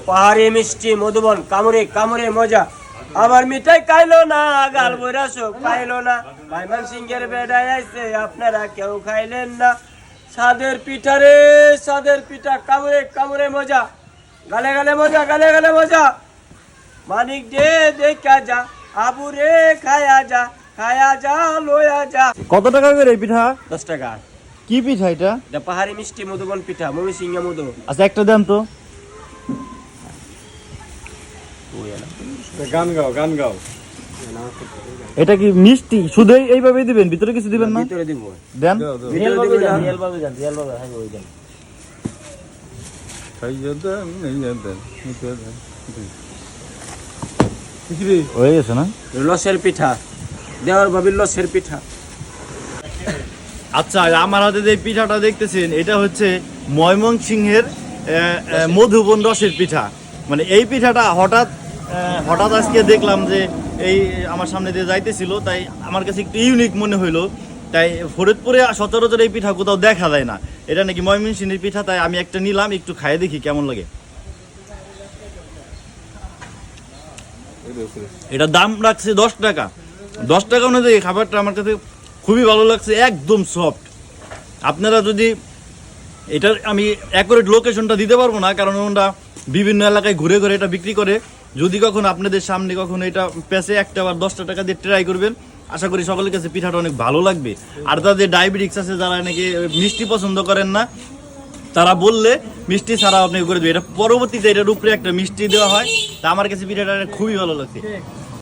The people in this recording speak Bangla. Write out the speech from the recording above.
পাহাড়ি মিষ্টি মধুবন কামড়ে কামড়ে মজা। আমার মিঠাই খাইলো না, গাল বইরা সব খাইলো না। ভাইমান সিংহের বেড়ায় আইছে, আপনারা কেউ খাইলেন না। সাদের পিঠা রে সাদের পিঠা, কামড়ে কামড়ে মজা, গালে গালে মজা, গালে গালে মজা। মানিক দে দেখা যা, আবু রে খায়া যা, খায়া যা লয়া যা। কত টাকা করে এই পিঠা? 10 টাকা। কি পিঠা এটা? এটা পাহাড়ি মিষ্টি মধুবন পিঠা, ময়মনসিংহ মধু। আচ্ছা একটা দেন তো। গান গাও, গান গাও। এটা কি মিষ্টি শুধু এইভাবেই দিবেন, ভিতরে কিছু দিবেন না? ভিতরে দিব, দেন। ভিতরে দিব না। রিয়েল ভাবে হ্যাঁ ওই দেন। হয়ে গেছে না? লসের পিঠা, দেওয়ার ভাবির লসের পিঠা। আচ্ছা আমার হাতে যে পিঠাটা দেখতেছেন এটা হচ্ছে ময়মনসিংহের মধুবন রসের পিঠা। মানে এই পিঠাটা হঠাৎ আজকে দেখলাম যে এই আমার সামনে দিয়ে যাইতেছিল, তাই আমার কাছে একটু ইউনিক মনে হইলো। তাই ফরিদপুরে সচরাচর এই পিঠা কোথাও দেখা যায় না, এটা নাকি ময়মনসিংহের পিঠা। তাই আমি একটা নিলাম, একটু খাইয়ে দেখি কেমন লাগে। এটা দাম রাখছে 10 টাকা। 10 টাকা অনুযায়ী খাবারটা আমার কাছে খুবই ভালো লাগছে, একদম সফট। আপনারা যদি এটার আমি অ্যাকুরেট লোকেশনটা দিতে পারবো না, কারণ ওরা বিভিন্ন এলাকায় ঘুরে ঘুরে এটা বিক্রি করে। যদি কখন আপনাদের সামনে কখনো এটা পেছে একটা আবার 10 টাকা দিয়ে ট্রাই করবেন, আশা করি সকলের কাছে পিঠাটা অনেক ভালো লাগবে। আর তাদের ডায়াবেটিক্স আছে, যারা নাকি মিষ্টি পছন্দ করেন না, তারা বললে মিষ্টি ছাড়া আপনি করে দেবে। এটা পরবর্তীতে এটার উপরে একটা মিষ্টি দেওয়া হয়। তা আমার কাছে পিঠাটা খুবই ভালো লাগছে।